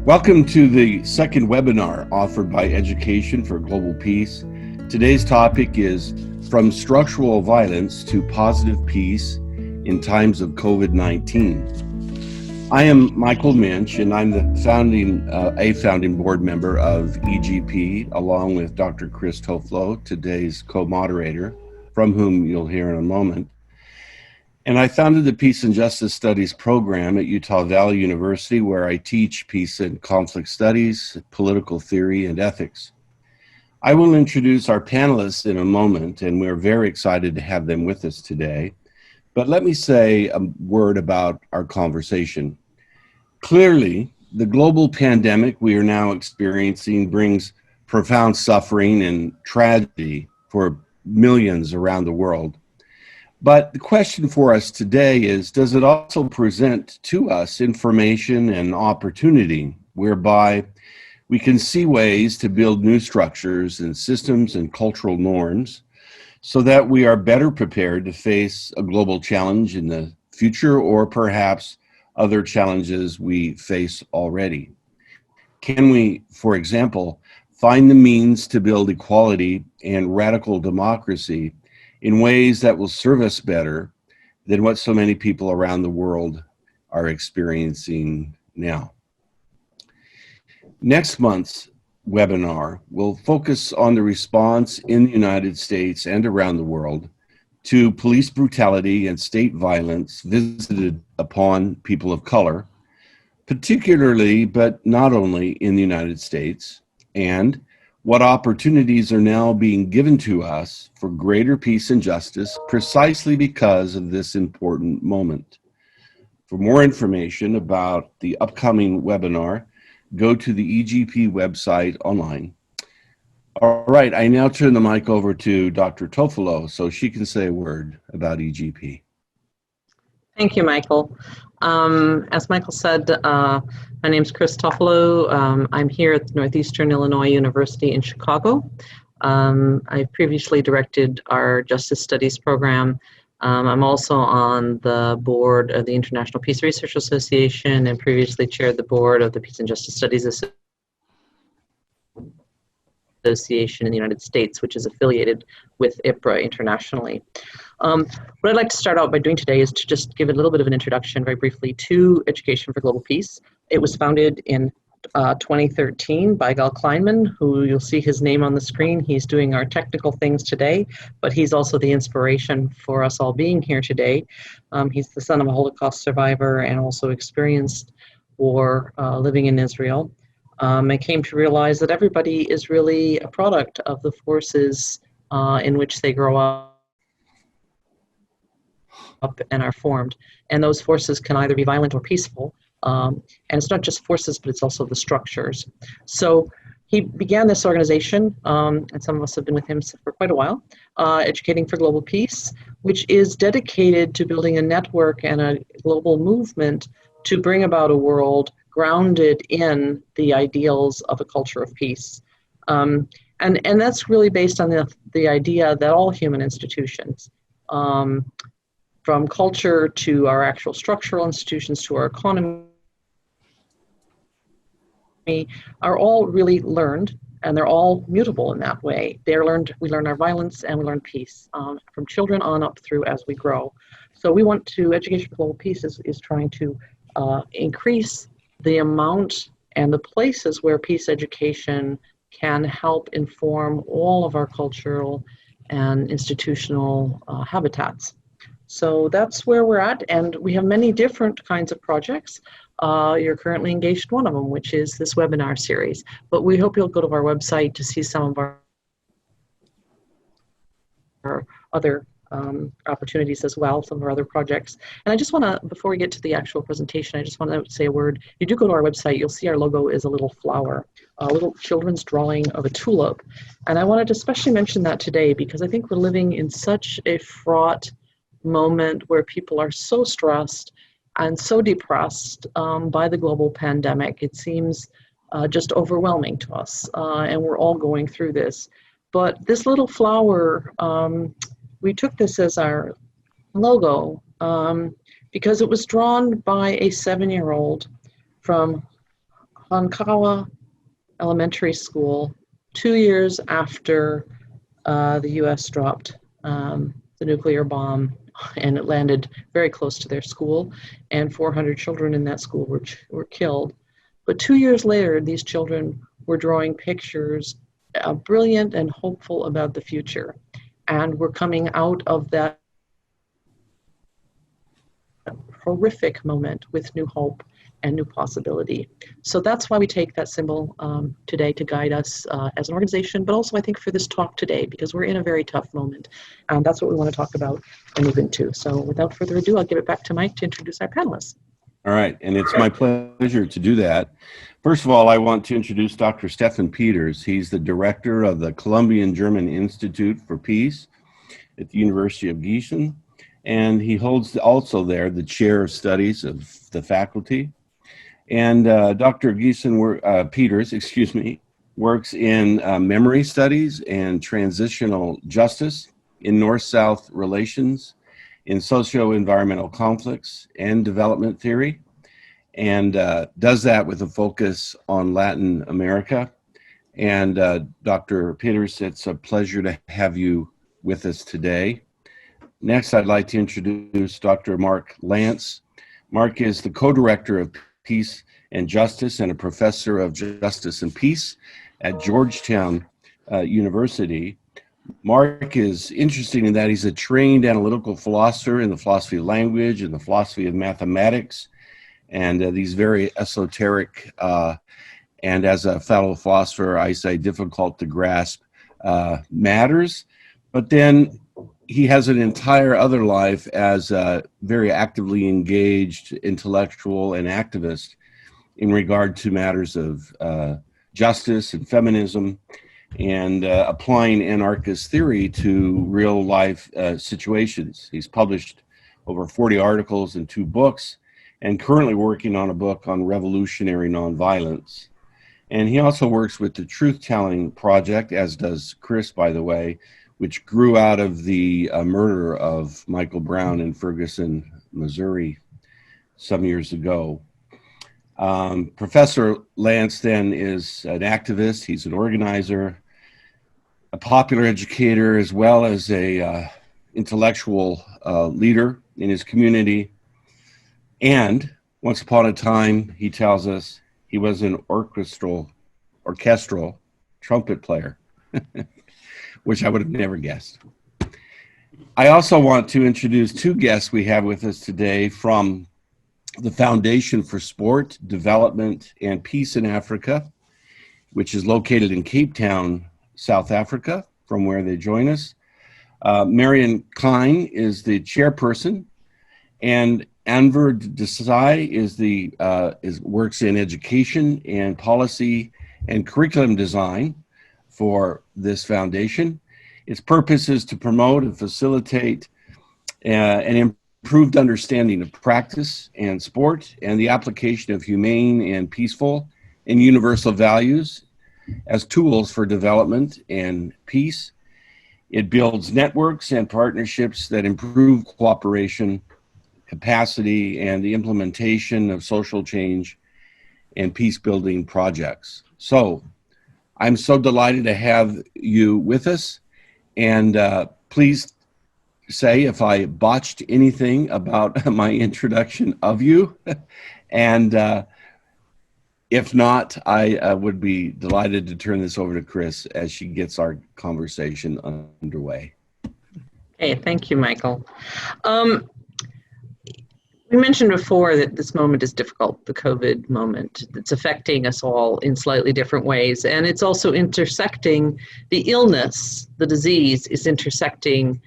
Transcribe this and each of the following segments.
Welcome to the second webinar offered by Education for Global Peace. Today's topic is From Structural Violence to Positive Peace in Times of COVID-19. I am Michael Minch, and I'm the founding board member of EGP, along with Dr. Chris Toflo, today's co-moderator, from whom you'll hear in a moment. And I founded the Peace and Justice Studies program at Utah Valley University, where I teach peace and conflict studies, political theory, and ethics. I will introduce our panelists in a moment, and we're very excited to have them with us today. But let me say a word about our conversation. Clearly, the global pandemic we are now experiencing brings profound suffering and tragedy for millions around the world. But the question for us today is, does it also present to us information and opportunity whereby we can see ways to build new structures and systems and cultural norms so that we are better prepared to face a global challenge in the future, or perhaps other challenges we face already? Can we, for example, find the means to build equality and radical democracy in ways that will serve us better than what so many people around the world are experiencing now? Next month's webinar will focus on the response in the United States and around the world to police brutality and state violence visited upon people of color, particularly but not only in the United States, and what opportunities are now being given to us for greater peace and justice precisely because of this important moment. For more information about the upcoming webinar, go to the EGP website online. All right, I now turn the mic over to Dr. Tofolo so she can say a word about EGP. Thank you, Michael. As Michael said, my name is Chris Tofolo. I'm here at Northeastern Illinois University in Chicago. I previously directed our Justice Studies program. I'm also on the board of the International Peace Research Association and previously chaired the board of the Peace and Justice Studies Association in the United States, which is affiliated with IPRA internationally. What I'd like to start out by doing today is to just give a little bit of an introduction very briefly to Education for Global Peace. It was founded in 2013 by Gal Kleinman, who you'll see his name on the screen. He's doing our technical things today, but he's also the inspiration for us all being here today. He's the son of a Holocaust survivor and also experienced war living in Israel. I came to realize that everybody is really a product of the forces in which they grow up and are formed. And those forces can either be violent or peaceful. And it's not just forces, but it's also the structures. So he began this organization, and some of us have been with him for quite a while, Educating for Global Peace, which is dedicated to building a network and a global movement to bring about a world grounded in the ideals of a culture of peace. And that's really based on the idea that all human institutions, from culture to our actual structural institutions to our economy, are all really learned, and they're all mutable in that way. They're learned. We learn our violence and we learn peace from children on up through as we grow. So we want to, Education for Global Peace is trying to increase the amount and the places where peace education can help inform all of our cultural and institutional habitats. So that's where we're at, and we have many different kinds of projects. You're currently engaged in one of them, which is this webinar series. But we hope you'll go to our website to see some of our other opportunities as well, some of our other projects. And I just want to, before we get to the actual presentation, I just want to say a word. You do go to our website, you'll see our logo is a little flower, a little children's drawing of a tulip. And I wanted to especially mention that today because I think we're living in such a fraught moment where people are so stressed and so depressed by the global pandemic. It seems just overwhelming to us, and we're all going through this. But this little flower, we took this as our logo because it was drawn by a 7-year-old from Honkawa Elementary School 2 years after the U.S. dropped the nuclear bomb, and it landed very close to their school, and 400 children in that school were killed. But 2 years later, these children were drawing pictures, brilliant and hopeful about the future. And we're coming out of that horrific moment with new hope and new possibility. So that's why we take that symbol today to guide us as an organization, but also I think for this talk today, because we're in a very tough moment. And that's what we want to talk about and move into. So without further ado, I'll give it back to Mike to introduce our panelists. All right, and it's my pleasure to do that. First of all, I want to introduce Dr. Stefan Peters. He's the director of the Colombian-German Institute for Peace at the University of Gießen, and he holds also there the chair of studies of the faculty. And Dr. Peters, works in memory studies and transitional justice, in North-South relations, in socio-environmental conflicts and development theory, and does that with a focus on Latin America. And Dr. Peters, it's a pleasure to have you with us today. Next, I'd like to introduce Dr. Mark Lance. Mark is the co-director of Peace and Justice and a professor of Justice and Peace at Georgetown University. Mark is interesting in that he's a trained analytical philosopher in the philosophy of language and the philosophy of mathematics, and these very esoteric and, as a fellow philosopher, I say difficult to grasp matters. But then he has an entire other life as a very actively engaged intellectual and activist in regard to matters of justice and feminism, and applying anarchist theory to real life situations. He's published over 40 articles and 2 books, and currently working on a book on revolutionary nonviolence. And he also works with the Truth Telling Project, as does Chris, by the way, which grew out of the murder of Michael Brown in Ferguson, Missouri, some years ago. Professor Lance then is an activist. He's an organizer, a popular educator, as well as a intellectual leader in his community. And once upon a time, he tells us, he was an orchestral trumpet player, which I would have never guessed. I also want to introduce 2 guests we have with us today from the Foundation for Sport, Development, and Peace in Africa, which is located in Cape Town, South Africa, from where they join us. Marion Klein is the chairperson, and Anver Desai works in education and policy and curriculum design for this foundation. Its purpose is to promote and facilitate an improved understanding of practice and sport and the application of humane and peaceful and universal values as tools for development and peace. It builds networks and partnerships that improve cooperation, capacity, and the implementation of social change and peace-building projects. So I'm so delighted to have you with us, and please say if I botched anything about my introduction of you, and if not, I would be delighted to turn this over to Chris as she gets our conversation underway. Hey, thank you, Michael. We mentioned before that this moment is difficult, the COVID moment. It's affecting us all in slightly different ways. And it's also intersecting the illness, the disease is intersecting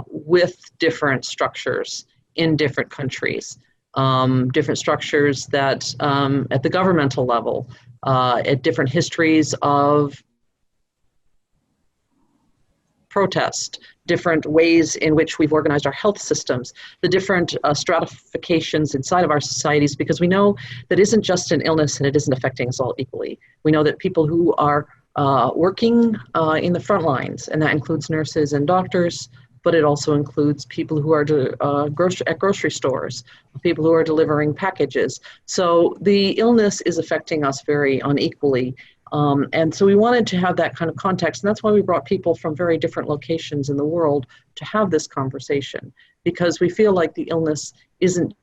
with different structures in different countries. Different structures that at the governmental level, at different histories of protest, different ways in which we've organized our health systems, the different stratifications inside of our societies, because we know that isn't just an illness and it isn't affecting us all equally. We know that people who are working in the front lines, and that includes nurses and doctors, but it also includes people who are at grocery stores, people who are delivering packages. So the illness is affecting us very unequally. And so we wanted to have that kind of context, and that's why we brought people from very different locations in the world to have this conversation, because we feel like the illness isn't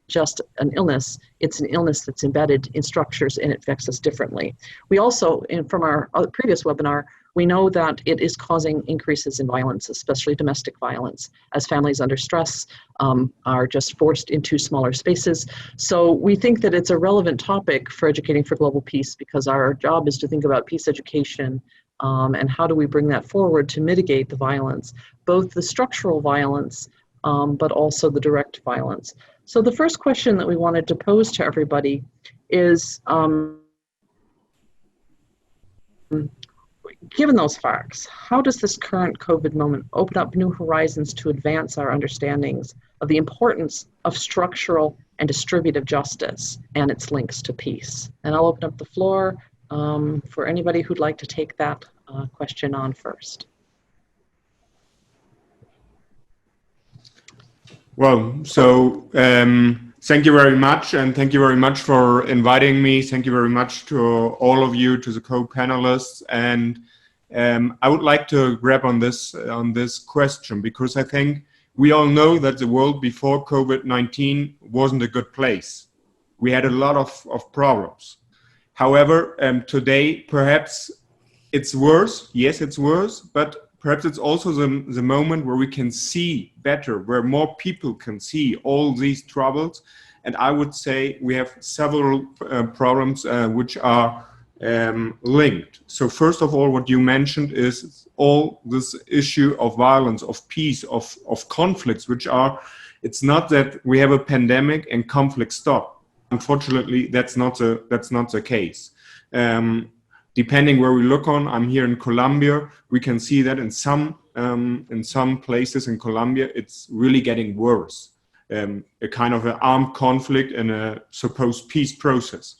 just an illness, it's an illness that's embedded in structures and it affects us differently. We also, from our previous webinar, we know that it is causing increases in violence, especially domestic violence, as families under stress are just forced into smaller spaces. So we think that it's a relevant topic for Educating for Global Peace, because our job is to think about peace education and how do we bring that forward to mitigate the violence, both the structural violence, but also the direct violence. So the first question that we wanted to pose to everybody is, given those facts, how does this current COVID moment open up new horizons to advance our understandings of the importance of structural and distributive justice and its links to peace? And I'll open up the floor for anybody who'd like to take that question on first. Well, so thank you very much, and thank you very much for inviting me. Thank you very much to all of you, to the co-panelists. And I would like to grab on this question, because I think we all know that the world before COVID-19 wasn't a good place. We had a lot of problems. However, today perhaps it's worse. Yes, it's worse, but perhaps it's also the moment where we can see better, where more people can see all these troubles. And I would say we have several problems which are linked. So first of all, what you mentioned is all this issue of violence, of peace, of conflicts, which are, it's not that we have a pandemic and conflicts stop. Unfortunately, that's not the case. Depending where we look on, I'm here in Colombia, we can see that in some places in Colombia, it's really getting worse. A kind of an armed conflict and a supposed peace process.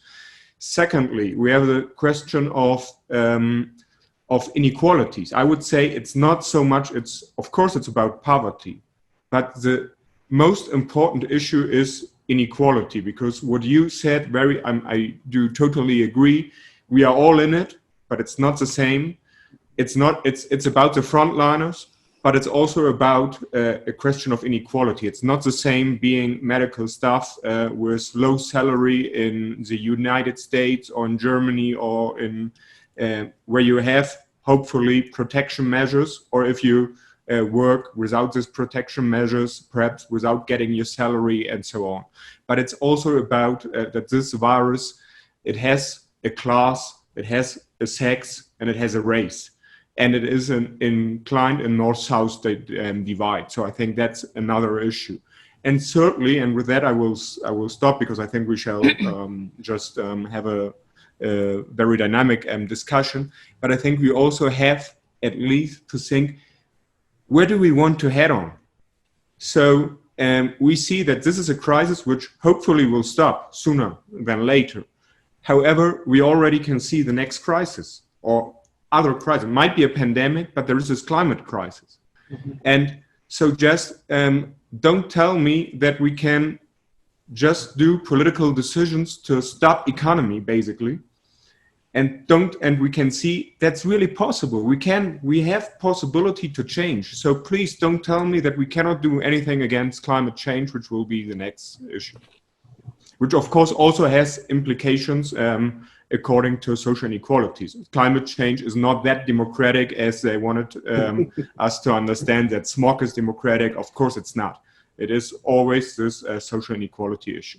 Secondly, we have the question of inequalities. I would say it's not so much, of course it's about poverty, but the most important issue is inequality, because what you said, I do totally agree. We are all in it, but it's not the same. It's about the frontliners, but it's also about a question of inequality. It's not the same being medical staff with low salary in the United States or in Germany or in where you have hopefully protection measures, or if you work without these protection measures, perhaps without getting your salary and so on. But it's also about that this virus, it has a class, it has a sex, and it has a race, and it is inclined in north-south divide. So I think that's another issue. And certainly, and with that I will stop, because I think we shall just have a very dynamic discussion. But I think we also have at least to think, where do we want to head on? So we see that this is a crisis which hopefully will stop sooner than later. However, we already can see the next crisis or other crisis. It might be a pandemic, but there is this climate crisis. Mm-hmm. And so just don't tell me that we can just do political decisions to stop economy, basically. And we can see that's really possible. We have possibility to change. So please don't tell me that we cannot do anything against climate change, which will be the next issue. Which of course also has implications according to social inequalities. Climate change is not that democratic as they wanted us to understand that smog is democratic. Of course it's not. It is always this social inequality issue.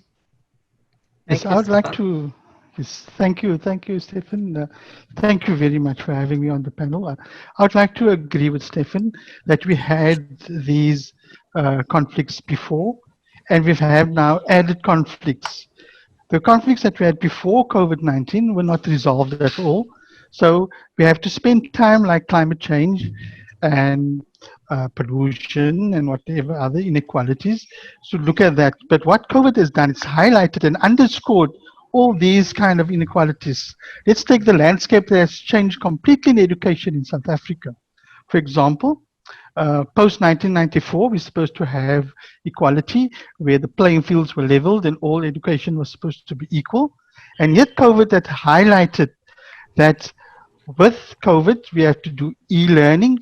Yes, I would like to, yes, thank you, Stefan. Thank you very much for having me on the panel. I would like to agree with Stefan that we had these conflicts before, and we have now added conflicts. The conflicts that we had before COVID-19 were not resolved at all. So we have to spend time, like climate change and pollution and whatever other inequalities, to look at that. But what COVID has done, it's highlighted and underscored all these kind of inequalities. Let's take the landscape that has changed completely in education in South Africa. For example, post 1994, we're supposed to have equality, where the playing fields were leveled and all education was supposed to be equal. And yet COVID had highlighted that with COVID, we have to do e-learning,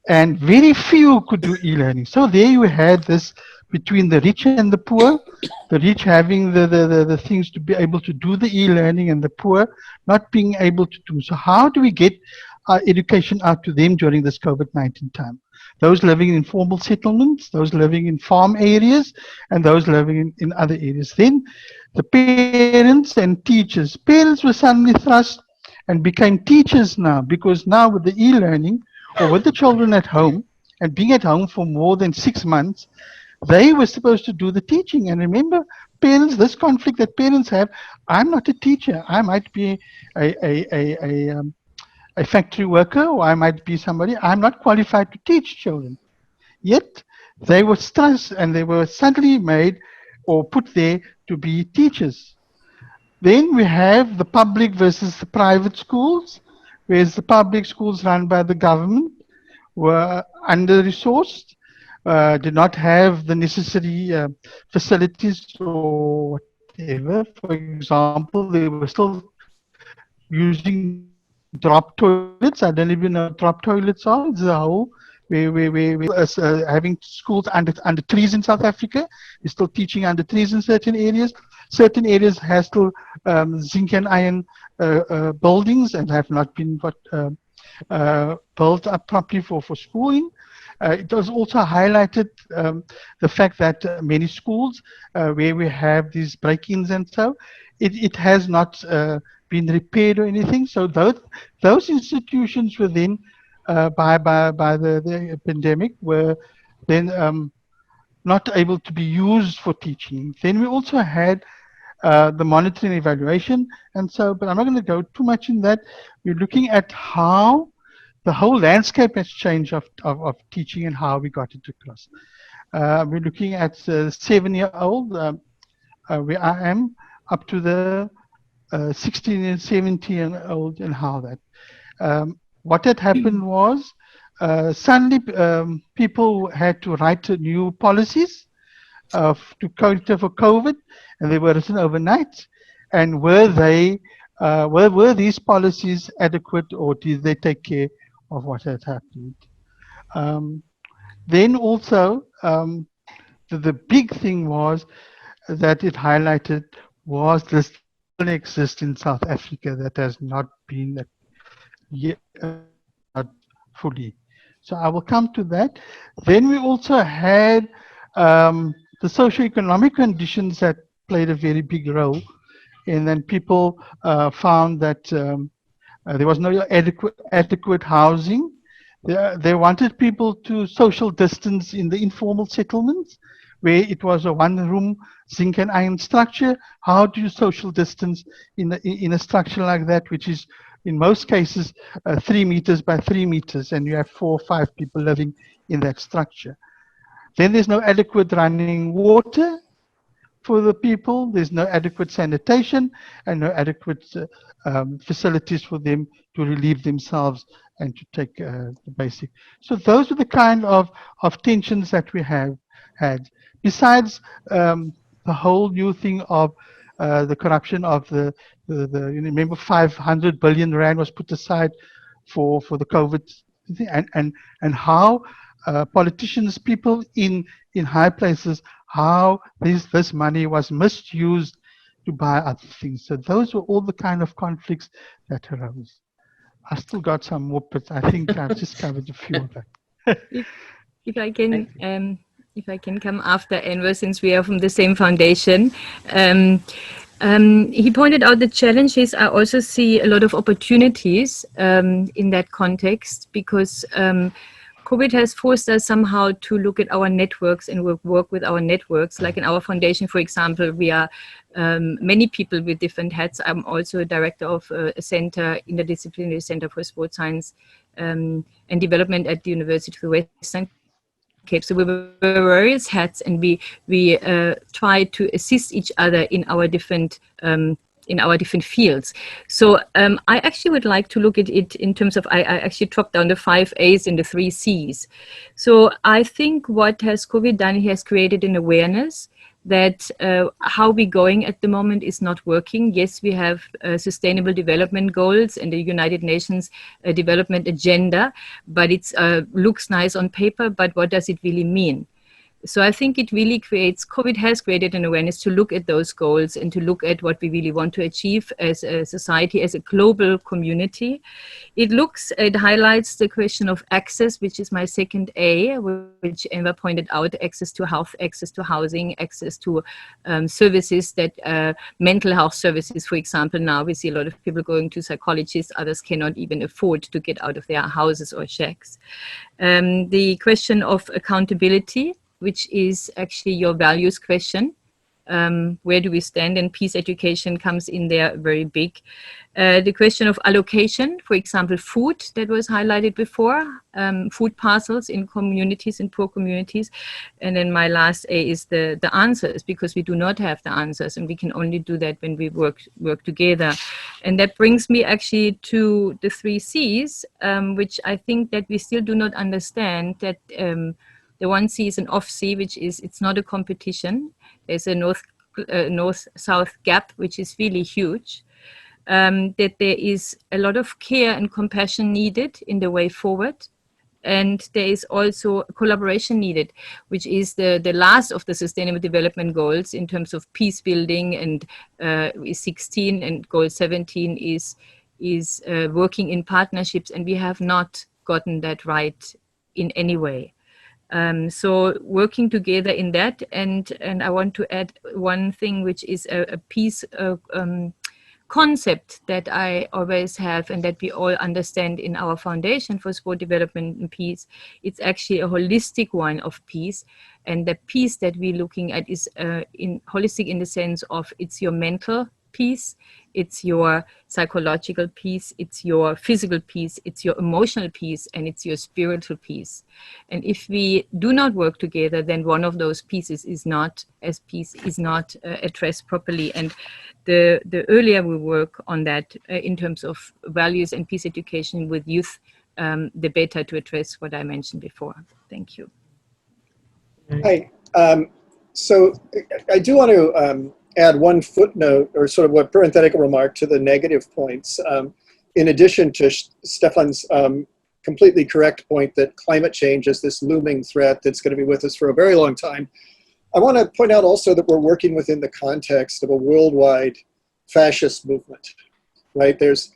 and very few could do e-learning. So there you had this between the rich and the poor, the rich having the things to be able to do the e-learning and the poor not being able to do. So how do we get our education out to them during this COVID-19 time? Those living in informal settlements, those living in farm areas, and those living in other areas. Then the parents and teachers. Parents were suddenly thrust and became teachers now, because now with the e-learning or with the children at home and being at home for more than 6 months, they were supposed to do the teaching. And remember, parents, this conflict that parents have, I'm not a teacher. I might be a factory worker, or I might be somebody. I'm not qualified to teach children. Yet they were stressed and they were suddenly made or put there to be teachers. Then we have the public versus the private schools, whereas the public schools run by the government were under-resourced, did not have the necessary facilities or whatever. For example, they were still using drop toilets. I don't even know what drop toilets are. It's a whole having schools under trees in South Africa. We're still teaching under trees in certain areas. Certain areas have still zinc and iron buildings and have not been built up properly for schooling. It was also highlighted the fact that many schools where we have these break-ins and so, it has not been repaired or anything. So those institutions were then by the pandemic were then not able to be used for teaching. Then we also had the monitoring and evaluation, and so, but I'm not going to go too much in that. We're looking at how the whole landscape has changed of teaching and how we got it across. We're looking at 7-year-old, where I am, up to the 16 and 17-year-old, and how that. What had happened was suddenly people had to write new policies to counter for COVID, and they were written overnight. And were these policies adequate, or did they take care of what had happened? Then also, the big thing was that it highlighted was this exists in South Africa that has not been yet fully. So I will come to that. Then we also had the socio-economic conditions that played a very big role. And then people found that there was no adequate housing. They wanted people to social distance in the informal settlements, where it was a one-room zinc and iron structure. How do you social distance in a structure like that, which is in most cases 3 meters by 3 meters, and you have 4 or 5 people living in that structure? Then there's no adequate running water for the people. There's no adequate sanitation and no adequate facilities for them to relieve themselves and to take the basic. So those are the kind of tensions that we have had. Besides the whole new thing of the corruption of the you remember 500 billion rand was put aside for the COVID thing, and how politicians, people in high places, how this money was misused to buy other things. So those were all the kind of conflicts that arose. I still got some more, but I think I've just covered a few of that. If I can come after Enver, since we are from the same foundation. He pointed out the challenges. I also see a lot of opportunities in that context, because COVID has forced us somehow to look at our networks and work with our networks. Like in our foundation, for example, we are many people with different hats. I'm also a director of a center, interdisciplinary center for sports science and development at the University of the Western Cape. So we wear various hats, and we try to assist each other in our different in our different fields. So I actually would like to look at it in terms of, I actually dropped down the 5 A's and the 3 C's. So I think what has COVID done, he has created an awareness that how we're going at the moment is not working. Yes, we have sustainable development goals and the United Nations development agenda, but it looks nice on paper, but what does it really mean? So I think it really creates, COVID has created an awareness to look at those goals and to look at what we really want to achieve as a society, as a global community. It highlights the question of access, which is my second A, which Enver pointed out: access to health, access to housing, access to services that, mental health services, for example. Now we see a lot of people going to psychologists, others cannot even afford to get out of their houses or shacks. The question of accountability, which is actually your values question. Where do we stand? And peace education comes in there very big. The question of allocation, for example, food that was highlighted before, food parcels in communities, in poor communities. And then my last A is the answers, because we do not have the answers, and we can only do that when we work together. And that brings me actually to the 3 C's, which I think that we still do not understand, that the 1 C is an off C, which is, it's not a competition. There's a north-south gap, which is really huge. That there is a lot of care and compassion needed in the way forward. And there is also collaboration needed, which is the last of the Sustainable Development Goals in terms of peace building, and 16 and goal 17 is working in partnerships, and we have not gotten that right in any way. So working together in that, and I want to add one thing, which is a peace concept that I always have, and that we all understand in our Foundation for Sport Development and Peace. It's actually a holistic one of peace, and the peace that we're looking at is holistic in the sense of it's your mental peace, it's your psychological peace, it's your physical peace, it's your emotional peace, and it's your spiritual peace. And if we do not work together, then one of those pieces is not addressed properly. And the earlier we work on that in terms of values and peace education with youth, the better to address what I mentioned before. Thank you. Hi. So I do want to add one footnote, or sort of a parenthetical remark to the negative points. In addition to Stefan's completely correct point that climate change is this looming threat that's going to be with us for a very long time, I want to point out also that we're working within the context of a worldwide fascist movement, right? There's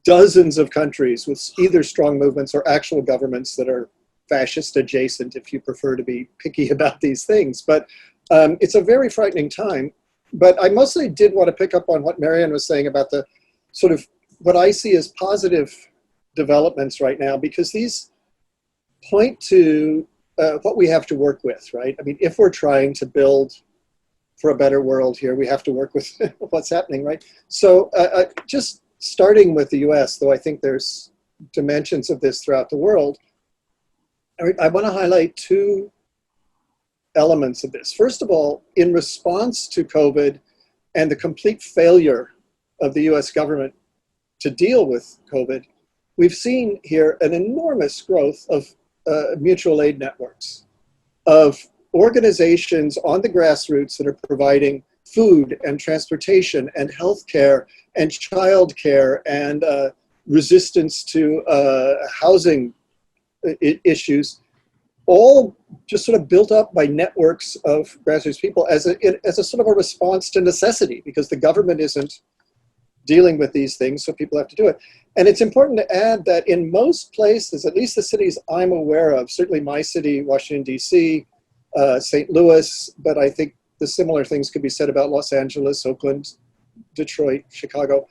dozens of countries with either strong movements or actual governments that are fascist adjacent, if you prefer to be picky about these things. But it's a very frightening time. But I mostly did want to pick up on what Marianne was saying about the sort of what I see as positive developments right now, because these point to what we have to work with, right? I mean, if we're trying to build for a better world here, we have to work with what's happening, right? So just starting with the US, though I think there's dimensions of this throughout the world, I want to highlight 2 elements of this. First of all, in response to COVID and the complete failure of the US government to deal with COVID, we've seen here an enormous growth of mutual aid networks, of organizations on the grassroots that are providing food and transportation and healthcare and childcare and resistance to housing issues, all just sort of built up by networks of grassroots people as a sort of a response to necessity, because the government isn't dealing with these things, so people have to do it. And it's important to add that in most places, at least the cities I'm aware of, certainly my city, Washington, D.C., St. Louis, but I think the similar things could be said about Los Angeles, Oakland, Detroit, Chicago.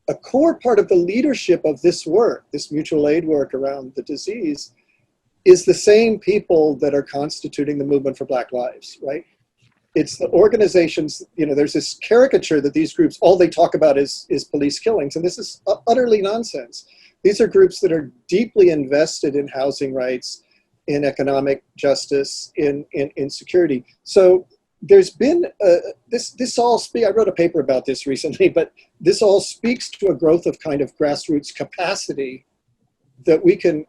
A core part of the leadership of this work, this mutual aid work around the disease, is the same people that are constituting the movement for Black Lives, right? It's the organizations, you know, there's this caricature that these groups, all they talk about is police killings, and this is utterly nonsense. These are groups that are deeply invested in housing rights, in economic justice, in security. So there's been this all speak. I wrote a paper about this recently, but this all speaks to a growth of kind of grassroots capacity that we can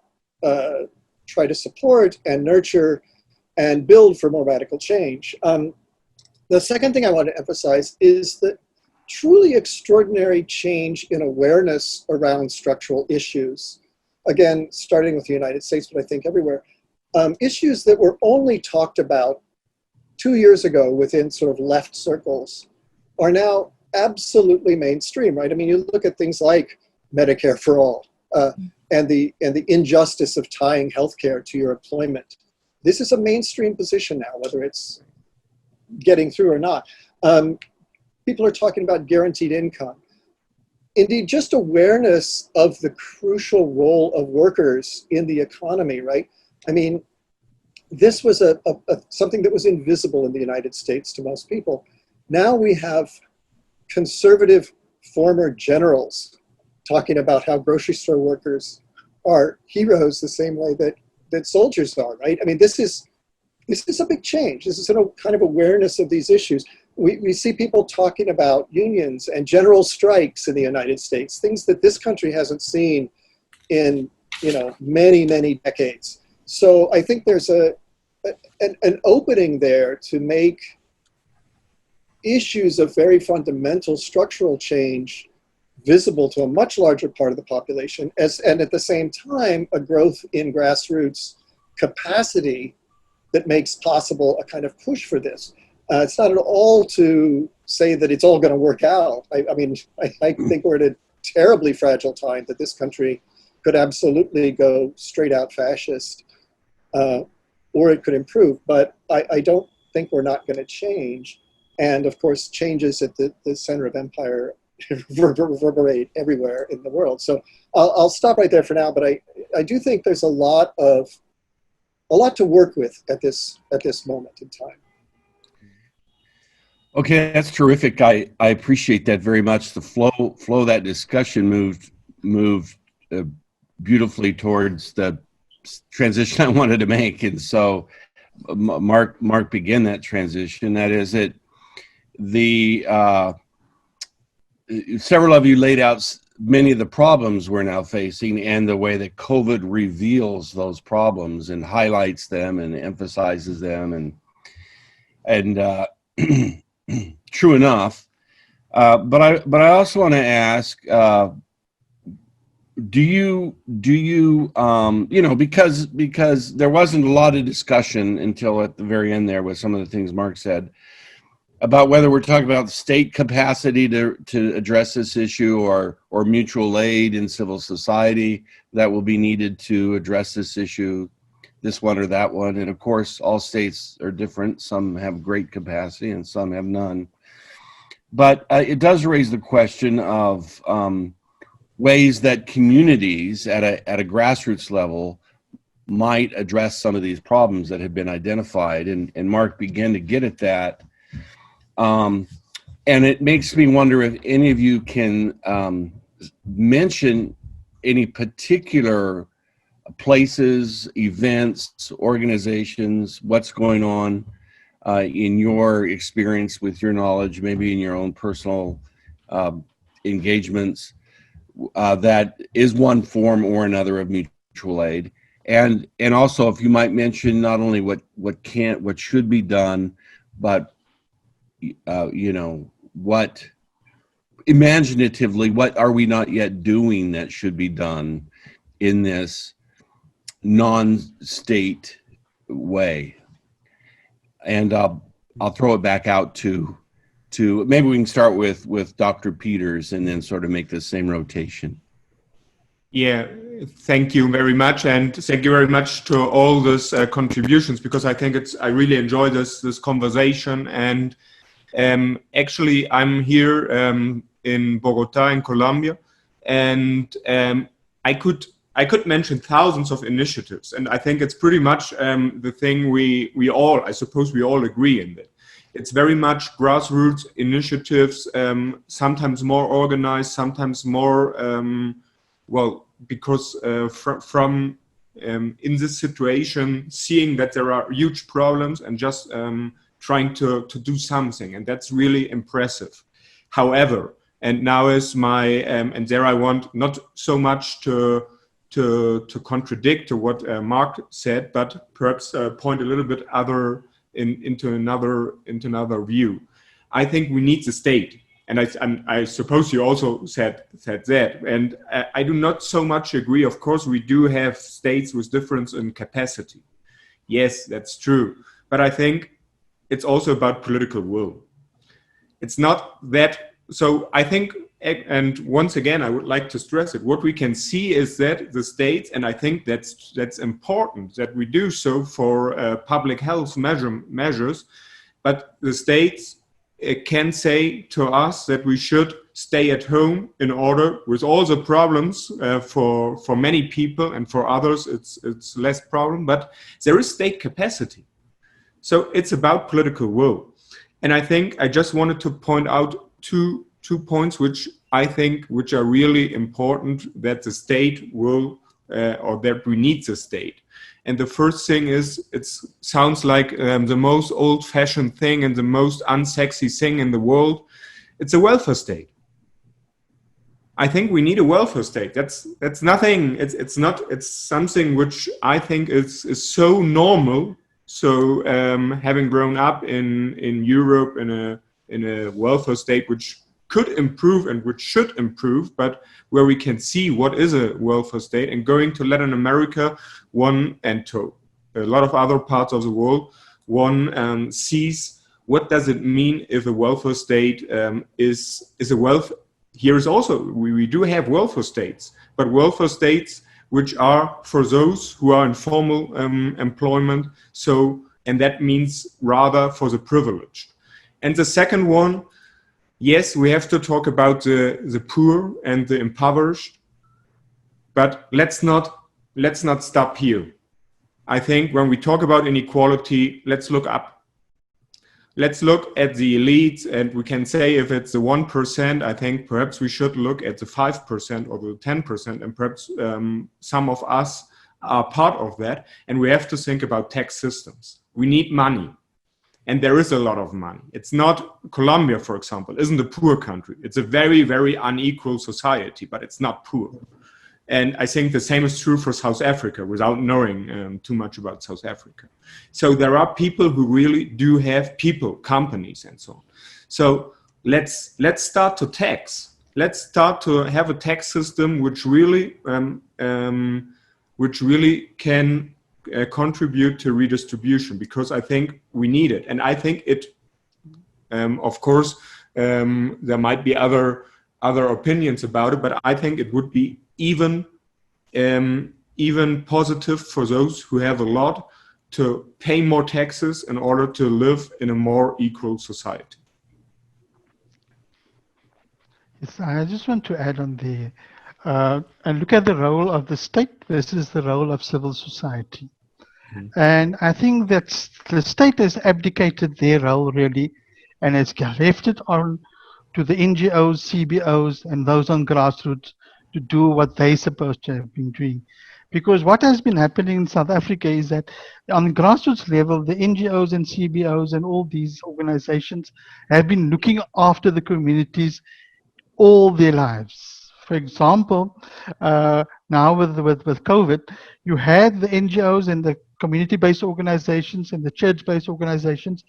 try to support and nurture and build for more radical change. The second thing I want to emphasize is that truly extraordinary change in awareness around structural issues. Again, starting with the United States, but I think everywhere. Issues that were only talked about 2 years ago within sort of left circles are now absolutely mainstream, right? I mean, you look at things like Medicare for all and the injustice of tying healthcare to your employment. This is a mainstream position now, whether it's getting through or not. People are talking about guaranteed income. Indeed, just awareness of the crucial role of workers in the economy, right? I mean, this was something that was invisible in the United States to most people. Now we have conservative former generals talking about how grocery store workers are heroes the same way that soldiers are, right? I mean, this is a big change. This is a kind of awareness of these issues. We see people talking about unions and general strikes in the United States, things that this country hasn't seen in many, many decades. So I think there's an opening there to make issues of very fundamental structural change visible to a much larger part of the population, and at the same time, a growth in grassroots capacity that makes possible a kind of push for this. It's not at all to say that it's all going to work out. I mean, I think we're at a terribly fragile time that this country could absolutely go straight out fascist, or it could improve. But I don't think we're not going to change. And of course, changes at the center of empire reverberate everywhere in the world. So I'll stop right there for now. But I do think there's a lot to work with at this moment in time. Okay, that's terrific. I appreciate that very much. The flow of that discussion moved beautifully towards the transition I wanted to make, and so Mark began that transition. That is it. Several of you laid out many of the problems we're now facing and the way that COVID reveals those problems and highlights them and emphasizes them and true enough. But I also want to ask, do you because there wasn't a lot of discussion until at the very end there with some of the things Mark said about whether we're talking about state capacity to address this issue or mutual aid in civil society that will be needed to address this issue, this one or that one. And of course, all states are different. Some have great capacity and some have none. But it does raise the question of ways that communities at a grassroots level might address some of these problems that have been identified. And Mark began to get at that. And it makes me wonder if any of you can mention any particular places, events, organizations, what's going on in your experience with your knowledge, maybe in your own personal engagements, that is one form or another of mutual aid. And also if you might mention not only what should be done, but what imaginatively, what are we not yet doing that should be done in this non-state way? And I'll throw it back out to maybe we can start with Dr. Peters and then sort of make the same rotation. Yeah, thank you very much, and thank you very much to all those contributions, because I think I really enjoy this conversation. And actually, I'm here in Bogota, in Colombia, and I could mention thousands of initiatives, and I think it's pretty much the thing we all, I suppose we all agree in that. It's very much grassroots initiatives, sometimes more organized, sometimes more, because from in this situation, seeing that there are huge problems and just trying to do something, and that's really impressive. However, and now is my, and there I want not so much to contradict to what Mark said, but perhaps point a little bit into another view. I think we need the state, and I suppose you also said that, and I do not so much agree. Of course, we do have states with difference in capacity. Yes, that's true, but I think it's also about political will. It's not that. So I think, and once again, I would like to stress it, what we can see is that the states, and I think that's important, that we do so for public health measures, but the states can say to us that we should stay at home in order, with all the problems for many people, and for others it's less problem, but there is state capacity. So it's about political will. And I think I just wanted to point out two points which I think which are really important, that the state will or that we need the state. And the first thing is, it sounds like the most old-fashioned thing and the most unsexy thing in the world. It's a welfare state. I think we need a welfare state. That's nothing. It's something which I think is so normal. So having grown up in Europe in a welfare state which could improve and which should improve, but where we can see what is a welfare state, and going to Latin America, and to a lot of other parts of the world, one sees what does it mean if a welfare state is a welfare. Here is also, we do have welfare states, but welfare states which are for those who are in formal employment, so, and that means rather for the privileged. And the second one, yes, we have to talk about the poor and the impoverished, but let's not stop here. I think when we talk about inequality, let's look up. Let's look at the elites, and we can say if it's the 1%, I think perhaps we should look at the 5% or the 10%, and perhaps some of us are part of that. And we have to think about tax systems. We need money. And there is a lot of money. It's not, Colombia, for example, isn't a poor country. It's a very, very unequal society, but it's not poor. And I think the same is true for South Africa, without knowing too much about South Africa. So there are people who really do have companies and so on. So let's start to tax. Let's start to have a tax system which really can contribute to redistribution, because I think we need it. And I think it, of course, there might be other opinions about it, but I think it would be even positive for those who have a lot to pay more taxes in order to live in a more equal society. Yes, I just want to add on the and look at the role of the state versus the role of civil society. Mm-hmm. And I think that the state has abdicated their role really, and has left it on to the NGOs, CBOs, and those on grassroots to do what they're supposed to have been doing. Because what has been happening in South Africa is that on the grassroots level, the NGOs and CBOs and all these organizations have been looking after the communities all their lives. For example, now with COVID, you had the NGOs and the community-based organizations and the church-based organizations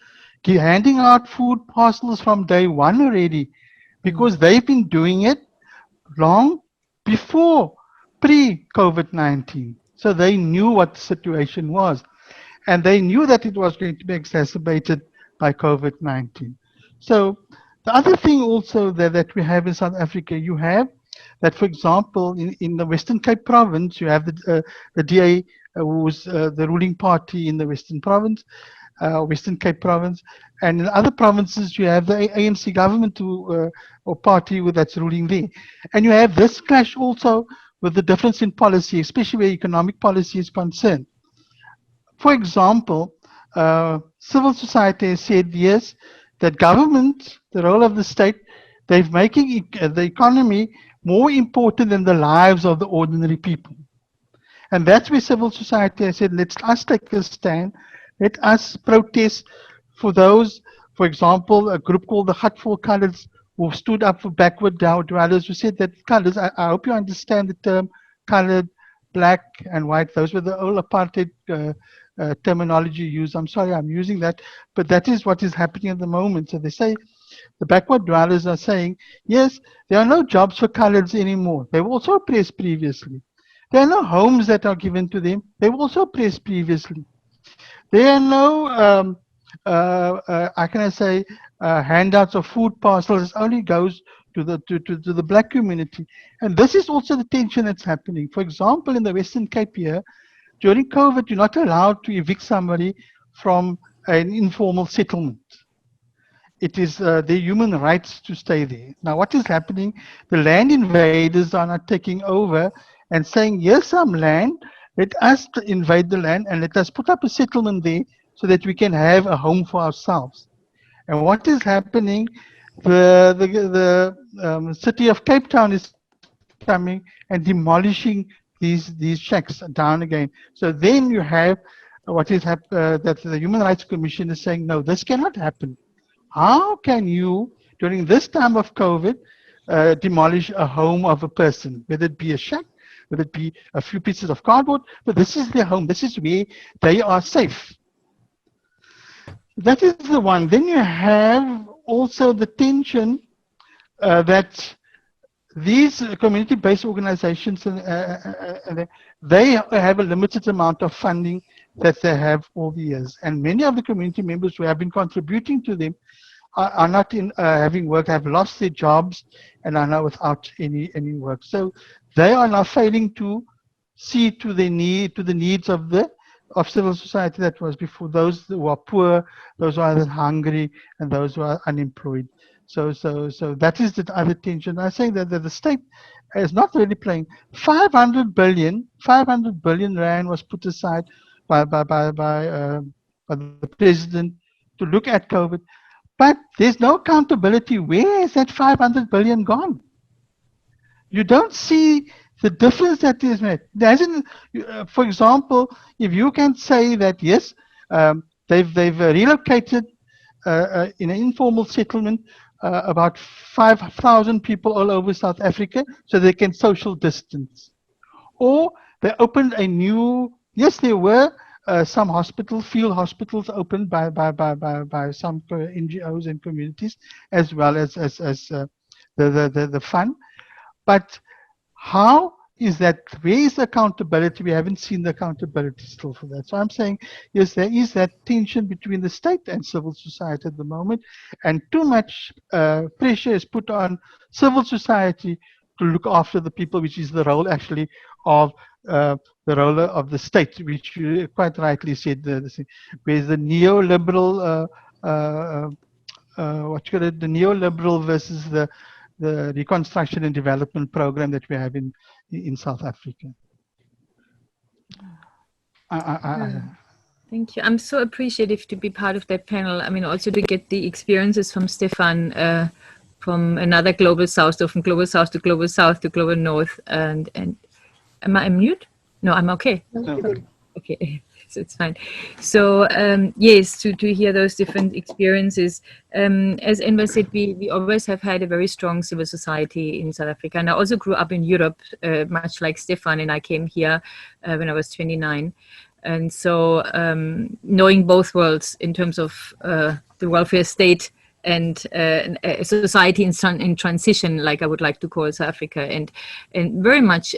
handing out food parcels from day one already, because they've been doing it long before, pre-COVID-19. So they knew what the situation was, and they knew that it was going to be exacerbated by COVID-19. So the other thing also that we have in South Africa, you have that, for example, in the Western Cape province, you have the DA, who was the ruling party in the Western province, Western Cape province, and in other provinces you have the ANC government or party that's ruling there. And you have this clash also with the difference in policy, especially where economic policy is concerned. For example, civil society has said, yes, that government, the role of the state, they're making the economy more important than the lives of the ordinary people. And that's where civil society has said, let's us take a stand, let us protest for those, for example, a group called the Hutful Colors, who stood up for backward dwellers, who said that colors, I hope you understand the term colored, black and white, those were the old apartheid terminology used. I'm sorry I'm using that, but that is what is happening at the moment. So they say, the backward dwellers are saying, yes, there are no jobs for coloreds anymore. They were also oppressed previously. There are no homes that are given to them. They were also oppressed previously. There are no, how can I say, handouts or food parcels. It only goes to the black community. And this is also the tension that's happening. For example, in the Western Cape here, during COVID, you're not allowed to evict somebody from an informal settlement. It is their human rights to stay there. Now, what is happening? The land invaders are not taking over and saying, here's some land, let us invade the land and let us put up a settlement there so that we can have a home for ourselves. And what is happening? The city of Cape Town is coming and demolishing these shacks down again. So then you have what is that the Human Rights Commission is saying, no, this cannot happen. How can you, during this time of COVID, demolish a home of a person, whether it be a shack, whether it be a few pieces of cardboard, but this is their home. This is where they are safe. That is the one. Then you have also the tension that these community-based organizations, they have a limited amount of funding that they have all the years. And many of the community members who have been contributing to them are not having work, have lost their jobs, and are now without any work. So they are now failing to see to the needs of civil society that was before, those who are poor, those who are hungry, and those who are unemployed. So that is the other tension. I say that the state is not really playing. 500 billion rand was put aside by the president to look at COVID, but there's no accountability. Where is that 500 billion gone? You don't see the difference that is made. For example, if you can say that yes, they've relocated in an informal settlement about 5,000 people all over South Africa so they can social distance, or they opened a new. Yes, there were some field hospitals opened by some NGOs and communities, as well as the fund. But how is that? Where is the accountability? We haven't seen the accountability still for that. So I'm saying, yes, there is that tension between the state and civil society at the moment, and too much pressure is put on civil society to look after the people, which is the role actually of the state, which you quite rightly said. Whereas the neoliberal, the neoliberal versus the reconstruction and development program that we have in South Africa. Thank you. I'm so appreciative to be part of that panel. I mean, also to get the experiences from Stefan, from another global south, so from global south to global south to global north. And am I mute? No, I'm okay. Okay, so it's fine. So yes, to hear those different experiences. As Enver said, we always have had a very strong civil society in South Africa. And I also grew up in Europe, much like Stefan, and I came here when I was 29. And so knowing both worlds in terms of the welfare state and a society in transition, like I would like to call South Africa, and very much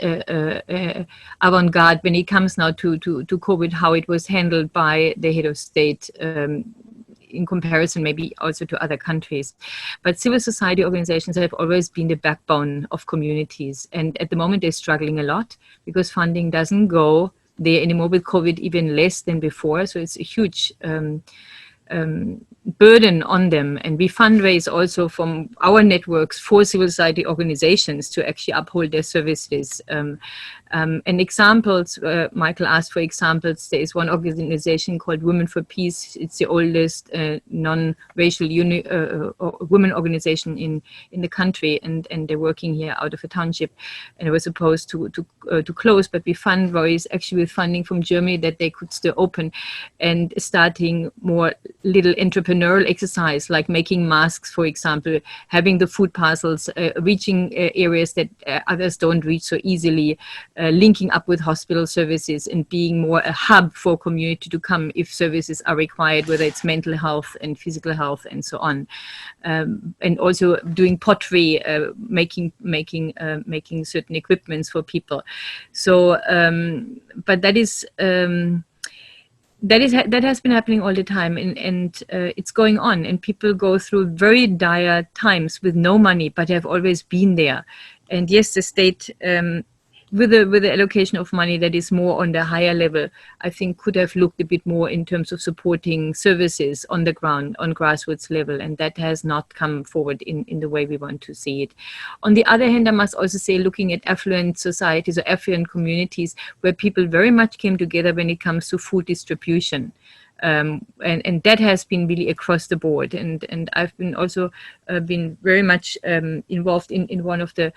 avant-garde when it comes now to COVID, how it was handled by the head of state in comparison maybe also to other countries. But civil society organizations have always been the backbone of communities, and at the moment they're struggling a lot because funding doesn't go there anymore, with COVID even less than before. So it's a huge burden on them, and we fundraise also from our networks for civil society organizations to actually uphold their services. And examples, Michael asked for examples. There is one organization called Women for Peace. It's the oldest non-racial women organization in the country, and they're working here out of a township, and it was supposed to close, but we fundraise actually with funding from Germany that they could still open, and starting more little entrepreneurial exercise, like making masks, for example, having the food parcels, reaching areas that others don't reach so easily, linking up with hospital services and being more a hub for community to come if services are required, whether it's mental health and physical health and so on. And also doing pottery, making certain equipments for people. So, but that has been happening all the time, and it's going on, and people go through very dire times with no money, but have always been there. And yes, the state, with the allocation of money that is more on the higher level, I think could have looked a bit more in terms of supporting services on the ground, on grassroots level, and that has not come forward in the way we want to see it. On the other hand, I must also say, looking at affluent societies or affluent communities where people very much came together when it comes to food distribution. And that has been really across the board. And I've been also been very much involved in one of the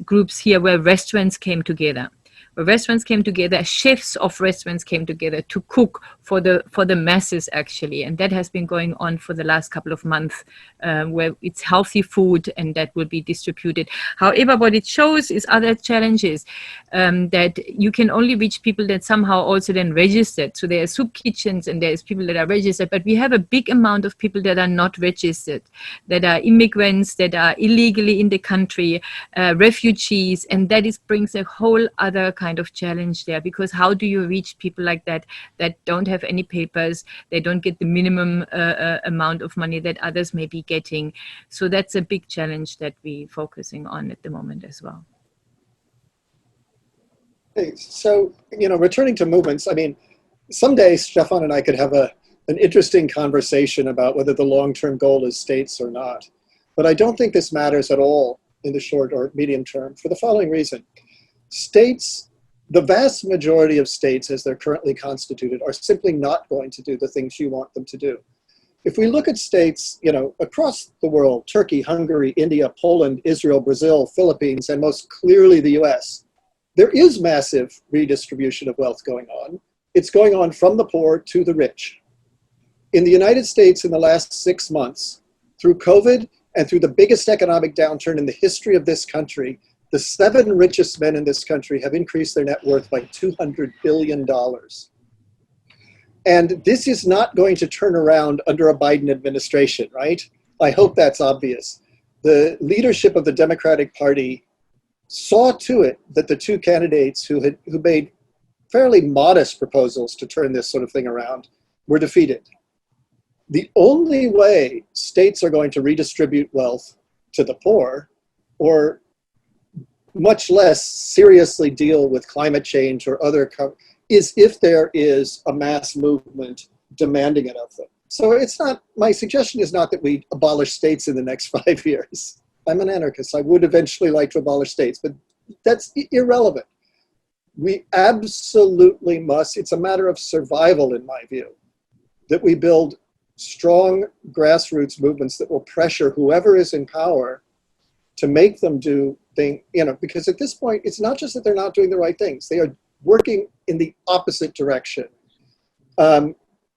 groups here where restaurants came together. Where restaurants came together, chefs of restaurants came together to cook for the masses, actually, and that has been going on for the last couple of months, where it's healthy food and that will be distributed. However, what it shows is other challenges, that you can only reach people that somehow also then registered. So there are soup kitchens and there's people that are registered, but we have a big amount of people that are not registered, that are immigrants, that are illegally in the country, refugees, and that brings a whole other kind of challenge there, because how do you reach people like that don't have any papers, they don't get the minimum amount of money that others may be getting? So that's a big challenge that we're focusing on at the moment as well. Hey, so, returning to movements, I mean, someday Stefan and I could have an interesting conversation about whether the long-term goal is states or not. But I don't think this matters at all in the short or medium term for the following reason. States, the vast majority of states as they're currently constituted, are simply not going to do the things you want them to do. If we look at states, across the world, Turkey, Hungary, India, Poland, Israel, Brazil, Philippines, and most clearly the US, there is massive redistribution of wealth going on. It's going on from the poor to the rich. In the United States in the last 6 months, through COVID and through the biggest economic downturn in the history of this country, the 7 richest men in this country have increased their net worth by $200 billion. And this is not going to turn around under a Biden administration, right? I hope that's obvious. The leadership of the Democratic Party saw to it that the 2 candidates who made fairly modest proposals to turn this sort of thing around were defeated. The only way states are going to redistribute wealth to the poor, or much less seriously deal with climate change or other, is if there is a mass movement demanding it of them. So it's not, my suggestion is not that we abolish states in the next 5 years. I'm an anarchist. I would eventually like to abolish states, but that's irrelevant. We absolutely must, it's a matter of survival in my view, that we build strong grassroots movements that will pressure whoever is in power to make them do things, because at this point, it's not just that they're not doing the right things, they are working in the opposite direction.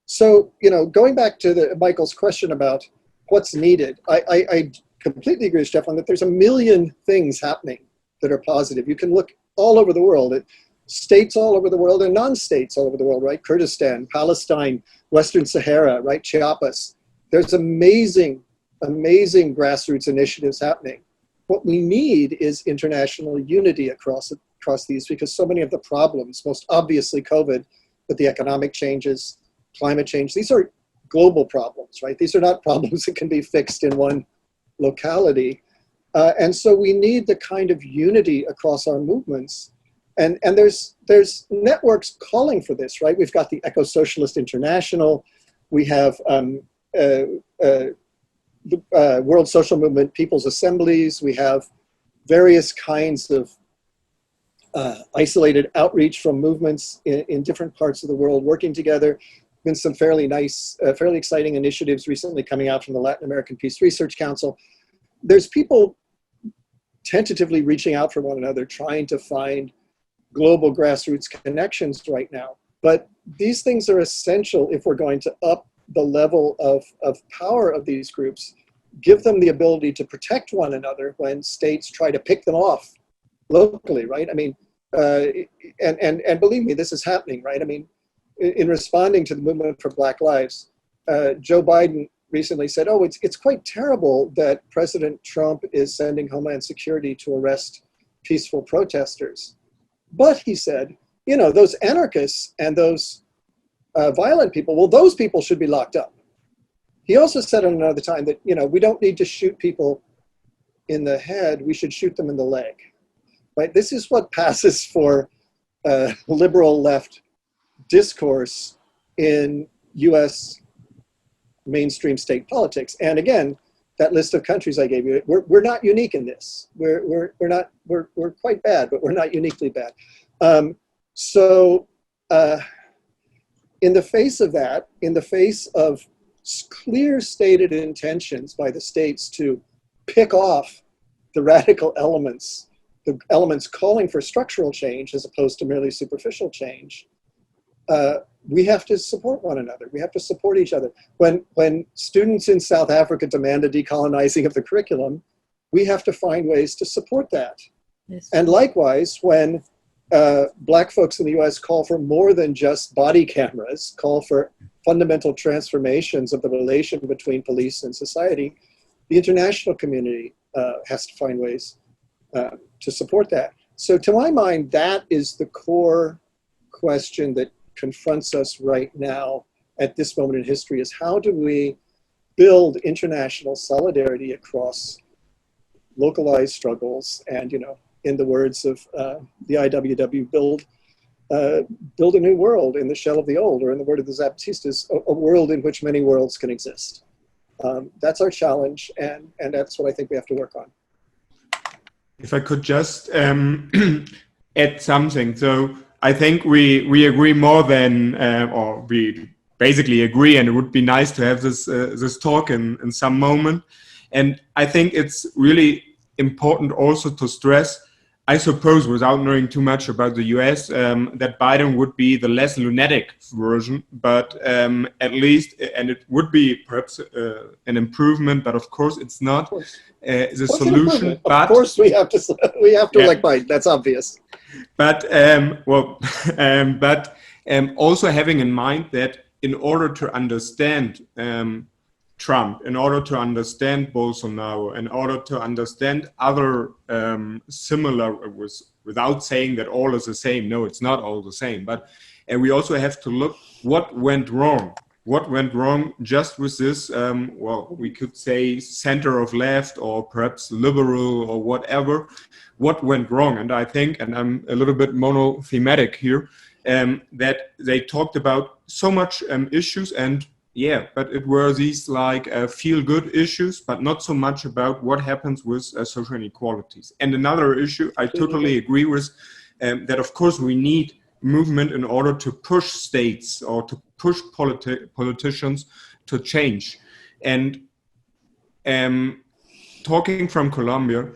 So, going back to Michael's question about what's needed, I completely agree with Stefan that there's a million things happening that are positive. You can look all over the world at states all over the world and non-states all over the world, right? Kurdistan, Palestine, Western Sahara, right? Chiapas. There's amazing, amazing grassroots initiatives happening. What we need is international unity across these, because so many of the problems, most obviously COVID, but the economic changes, climate change, these are global problems, right? These are not problems that can be fixed in one locality. And so we need the kind of unity across our movements. And there's networks calling for this, right? We've got the Eco-Socialist International. We have World Social Movement People's Assemblies. We have various kinds of isolated outreach from movements in different parts of the world working together. Been some fairly nice, fairly exciting initiatives recently coming out from the Latin American Peace Research Council. There's people tentatively reaching out for one another, trying to find global grassroots connections right now. But these things are essential if we're going to up the level of power of these groups, give them the ability to protect one another when states try to pick them off locally, right? I mean, and believe me, this is happening, right? I mean, in responding to the movement for Black Lives, Joe Biden recently said, oh, it's quite terrible that President Trump is sending Homeland Security to arrest peaceful protesters. But he said, you know, those anarchists and those violent people, well, those people should be locked up. He also said at another time that, you know, we don't need to shoot people in the head, we should shoot them in the leg. Right? This is what passes for liberal left discourse in US mainstream state politics. And again, that list of countries I gave you, we're not unique in this. We're quite bad, but we're not uniquely bad. In the face of that, in the face of clear stated intentions by the states to pick off the radical elements, the elements calling for structural change as opposed to merely superficial change, we have to support one another. We have to support each other. When students in South Africa demand a decolonizing of the curriculum, we have to find ways to support that. Yes. And likewise, when Black folks in the US call for more than just body cameras, call for fundamental transformations of the relation between police and society, the international community has to find ways to support that. So to my mind, that is the core question that confronts us right now at this moment in history, is how do we build international solidarity across localized struggles and, you know, in the words of the IWW, build a new world in the shell of the old, or in the word of the Zapatistas, a world in which many worlds can exist. That's our challenge, and that's what I think we have to work on. If I could just add something. So I think we agree more than, or we basically agree, and it would be nice to have this talk in some moment. And I think it's really important also to stress, I suppose, without knowing too much about the US, that Biden would be the less lunatic version, but at least, and it would be perhaps an improvement, but of course it's not the solution. But of course we have to yeah. elect Biden, that's obvious. But also having in mind that in order to understand Trump, in order to understand Bolsonaro, in order to understand other similar, without saying that all is the same, no, it's not all the same, but we also have to look what went wrong. What went wrong just with this, well, we could say center of left or perhaps liberal or whatever, what went wrong. And I think, and I'm a little bit monothematic here, that they talked about so much issues, and yeah, but it were these like feel-good issues, but not so much about what happens with social inequalities. And another issue I totally agree with, that of course we need movement in order to push states or to push politicians to change. And talking from Colombia,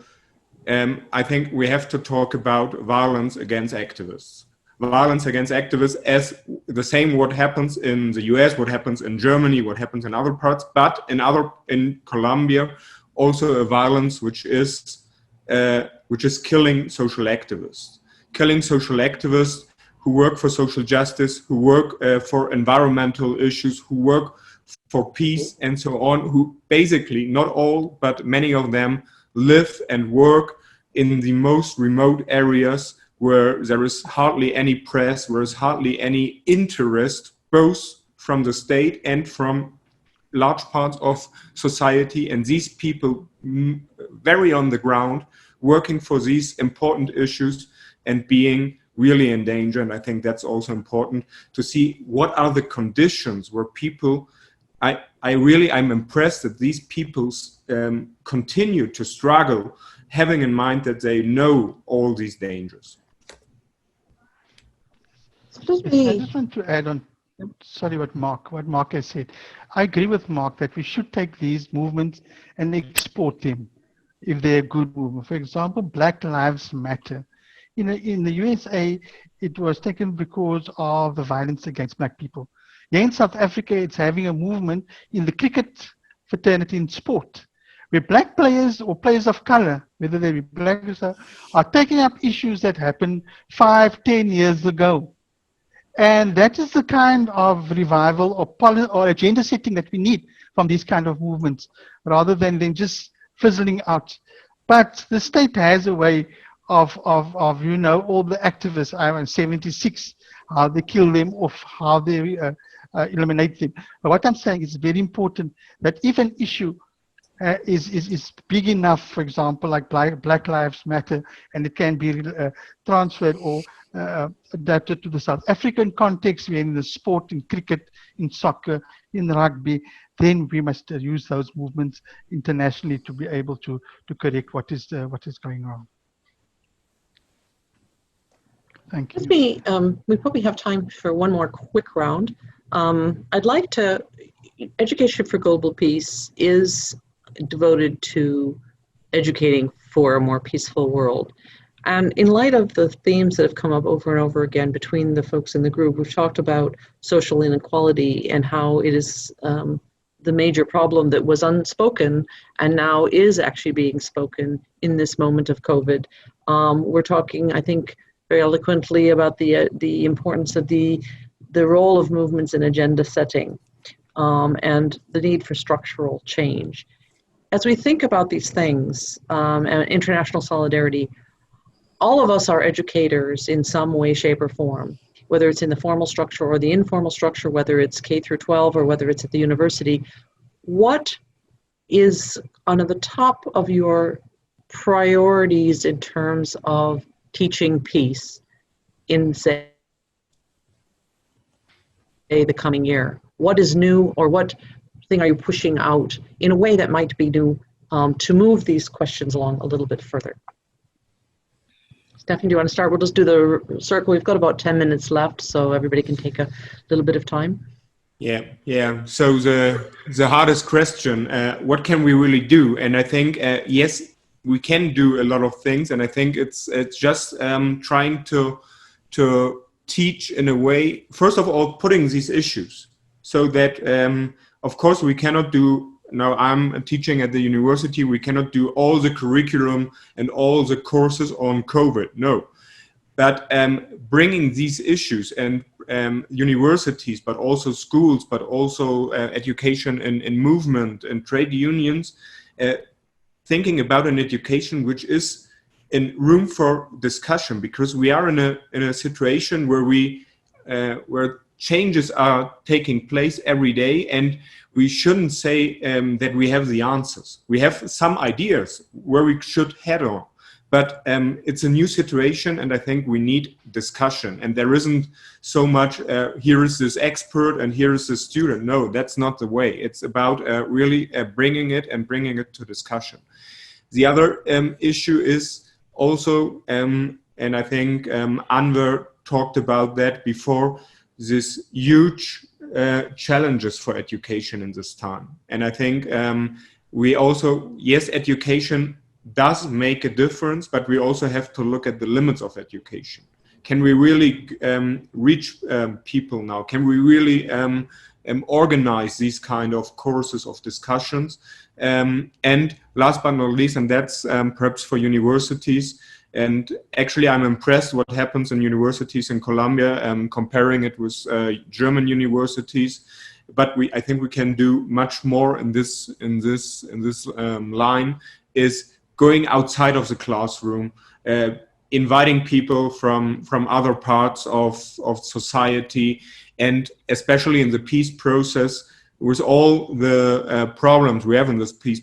I think we have to talk about violence against activists. Violence against activists as the same what happens in the US, what happens in Germany, what happens in other parts, but in Colombia, also a violence which is killing social activists. Killing social activists who work for social justice, who work for environmental issues, who work for peace and so on, who basically, not all, but many of them live and work in the most remote areas where there is hardly any press, where there is hardly any interest, both from the state and from large parts of society. And these people very on the ground, working for these important issues and being really in danger. And I think that's also important to see what are the conditions where people, I'm impressed that these people continue to struggle, having in mind that they know all these dangers. I just want to add on, sorry, what Mark has said. I agree with Mark that we should take these movements and export them if they're good movements. For example, Black Lives Matter. In the USA, it was taken because of the violence against Black people. Here in South Africa, it's having a movement in the cricket fraternity in sport, where black players or players of color, whether they be black or so, are taking up issues that happened 5, 10 years ago. And that is the kind of revival or agenda setting that we need from these kind of movements, rather than just fizzling out. But the state has a way of you know, all the activists, I was 76, how they kill them off, how they eliminate them. But what I'm saying is very important that if an issue is big enough, for example, like Black Lives Matter, and it can be transferred or adapted to the South African context, where in the sport, in cricket, in soccer, in rugby, then we must use those movements internationally to be able to correct what is going wrong. Thank you. We probably have time for one more quick round. I'd like to, Education for Global Peace is devoted to educating for a more peaceful world. And in light of the themes that have come up over and over again between the folks in the group, we've talked about social inequality and how it is the major problem that was unspoken and now is actually being spoken in this moment of COVID. We're talking, I think, very eloquently about the importance of the role of movements in agenda setting and the need for structural change. As we think about these things and international solidarity, all of us are educators in some way, shape, or form, whether it's in the formal structure or the informal structure, whether it's K through 12 or whether it's at the university. What is on the top of your priorities in terms of teaching peace in, say, the coming year? What is new, or what thing are you pushing out in a way that might be new to move these questions along a little bit further? Stephanie, do you want to start? We'll just do the circle. We've got about 10 minutes left, so everybody can take a little bit of time. Yeah. So the hardest question, what can we really do? And I think, yes, we can do a lot of things. And I think it's just trying to teach in a way, first of all, putting these issues so that, of course, we cannot do, now I'm teaching at the university, we cannot do all the curriculum and all the courses on COVID, no. But bringing these issues and universities, but also schools, but also education and movement and trade unions, thinking about an education which is in room for discussion, because we are in a situation where where changes are taking place every day, and we shouldn't say that we have the answers. We have some ideas where we should head on, but it's a new situation, and I think we need discussion. And there isn't so much, here is this expert and here is this student. No, that's not the way. It's about really bringing it to discussion. The other issue is also, and I think Anwar talked about that before, this huge challenges for education in this time. And I think we also, yes, education does make a difference, but we also have to look at the limits of education. Can we really reach people now? Can we really organize these kind of courses of discussions? And last but not least, and that's perhaps for universities, and actually I'm impressed what happens in universities in Colombia, comparing it with German universities. But I think we can do much more in this line, is going outside of the classroom, inviting people from other parts of society, and especially in the peace process, with all the problems we have in this peace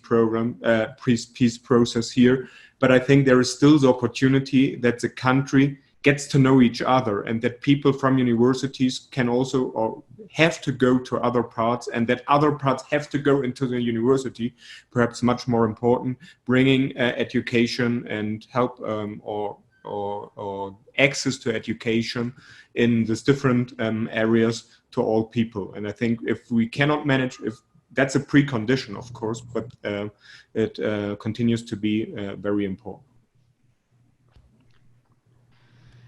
process here. But I think there is still the opportunity that the country gets to know each other, and that people from universities can also, or have to go to other parts, and that other parts have to go into the university, perhaps much more important, bringing education and help or access to education in these different areas to all people. And I think if we cannot manage, if that's a precondition, of course, but it continues to be very important.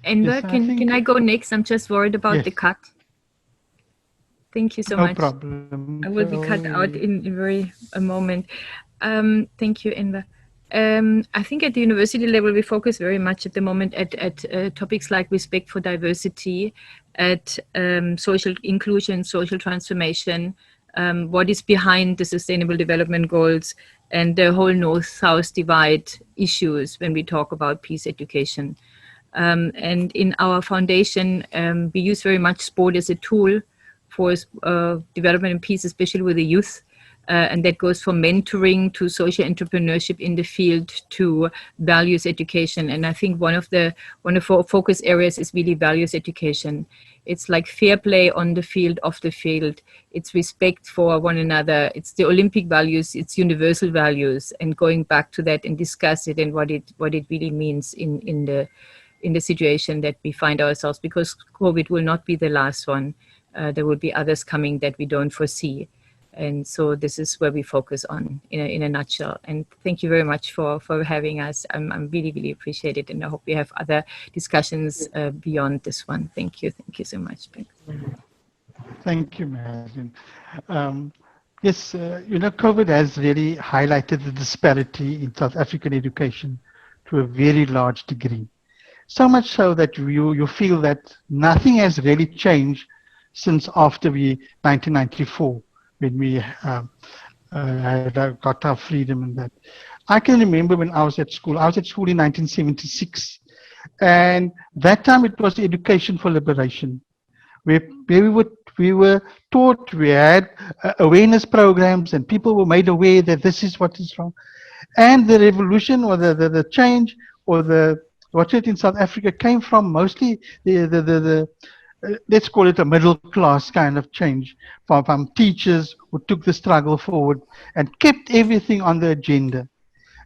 Enver, Yes, can I go next? I'm just worried about Yes. the cut. Thank you so No much. problem. I will be cut out in a moment. Thank you, Enver. I think at the university level, we focus very much at the moment at topics like respect for diversity, at social inclusion, social transformation, what is behind the Sustainable Development Goals, and the whole North-South divide issues when we talk about peace education. And in our foundation, we use very much sport as a tool for development and peace, especially with the youth. And that goes from mentoring to social entrepreneurship in the field to values education. And I think one of the focus areas is really values education. It's like fair play on the field, off the field. It's respect for one another. It's the Olympic values. It's universal values, and going back to that and discuss it and what it really means in the situation that we find ourselves, because COVID will not be the last one. There will be others coming that we don't foresee. And so this is where we focus on in a nutshell. And thank you very much for having us. I'm really, really appreciate it. And I hope we have other discussions beyond this one. Thank you. Thank you so much. Thank you, Madeline. Yes, COVID has really highlighted the disparity in South African education to a very large degree. So much so that you feel that nothing has really changed since after 1994. When we got our freedom and that. I can remember when I was at school. I was at school in 1976. And that time it was education for liberation. We were taught, we had awareness programs, and people were made aware that this is what is wrong. And the revolution or the change or what's it in South Africa came from mostly the let's call it a middle class kind of change from teachers who took the struggle forward and kept everything on the agenda.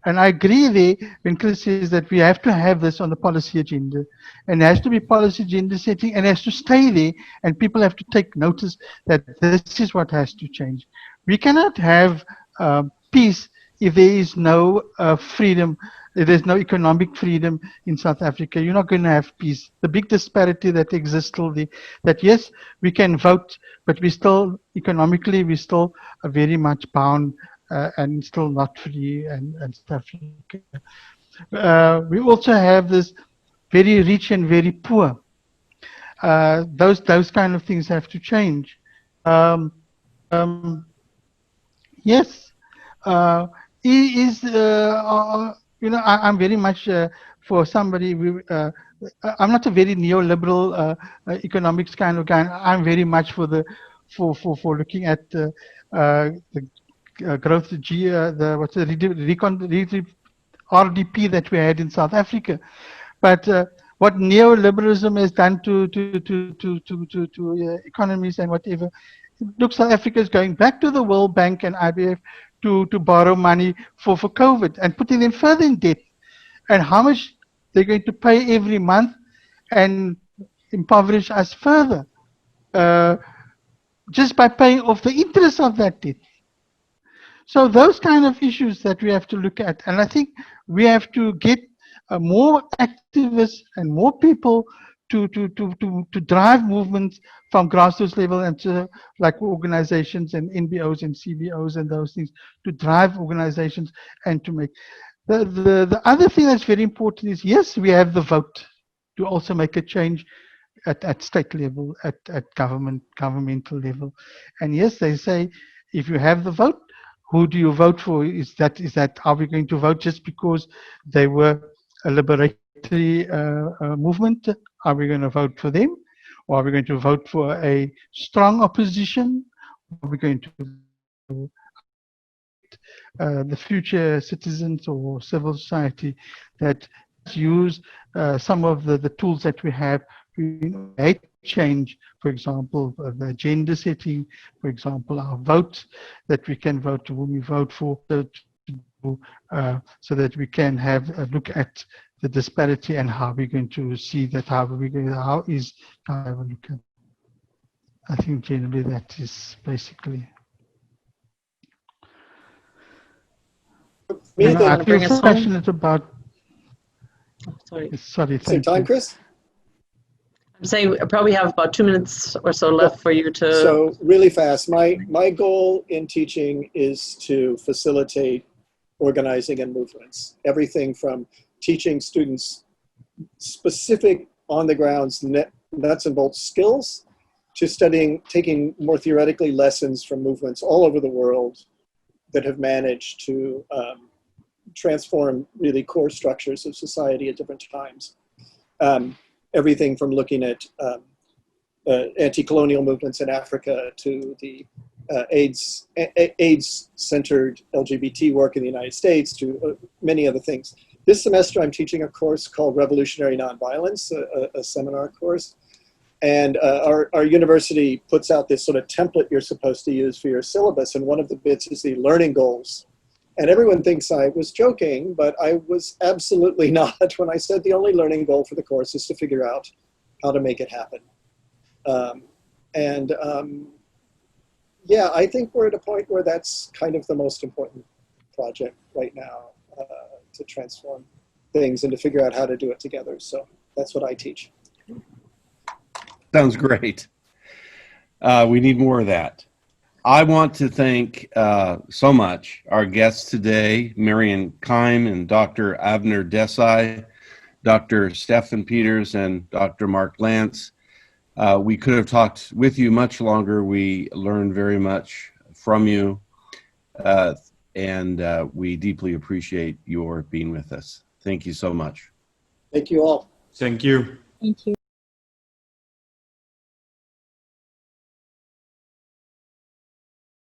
And I agree there when Chris says that we have to have this on the policy agenda, and it has to be policy agenda setting and has to stay there, and people have to take notice that this is what has to change. We cannot have peace if there is no freedom. If there's no economic freedom in South Africa, you're not going to have peace. The big disparity that exists still there, that yes, we can vote, but we still, economically, we still are very much bound and still not free and South Africa. We also have this very rich and very poor. Those kind of things have to change. Yes, he is. I'm very much for somebody. I'm not a very neoliberal economics kind of guy. I'm very much for looking at the growth, RDP that we had in South Africa. But what neoliberalism has done to economies and whatever, it looks South Africa is going back to the World Bank and IMF to borrow money for COVID and putting them further in debt, and how much they're going to pay every month and impoverish us further just by paying off the interest of that debt. So those kind of issues that we have to look at, and I think we have to get more activists and more people to drive movements from grassroots level and to like organizations and NBOs and CBOs and those things, to drive organizations and to make the other thing that's very important is, yes, we have the vote to also make a change at state level, at governmental level. And yes, they say if you have the vote, who do you vote for? Is that are we going to vote just because they were a liberatory movement? Are we going to vote for them? Or are we going to vote for a strong opposition? Are we going to the future citizens or civil society that use some of the tools that we have to make change, for example, the agenda setting, for example, our votes, that we can vote to whom we vote for, so that we can have a look at the disparity and how we're going to see that, how is how we look at. I think generally that is basically. I feel so passionate about. Oh, sorry. Sorry, Is there time, Chris? I'm saying I probably have about 2 minutes or so left for you to. So really fast, my goal in teaching is to facilitate organizing and movements. Everything from teaching students specific on the grounds nuts and bolts skills to taking more theoretically lessons from movements all over the world that have managed to transform really core structures of society at different times. Everything from looking at anti-colonial movements in Africa to the AIDS-centered LGBT work in the United States to many other things. This semester I'm teaching a course called Revolutionary Nonviolence, a seminar course. And our university puts out this sort of template you're supposed to use for your syllabus. And one of the bits is the learning goals. And everyone thinks I was joking, but I was absolutely not when I said the only learning goal for the course is to figure out how to make it happen. Yeah, I think we're at a point where that's kind of the most important project right now, to transform things and to figure out how to do it together. So that's what I teach. Sounds great. We need more of that. I want to thank so much our guests today, Marion Keim and Dr. Avner Desai, Dr. Stefan Peters, and Dr. Mark Lance. We could have talked with you much longer. We learned very much from you, and we deeply appreciate your being with us. Thank you so much. Thank you all. Thank you. Thank you.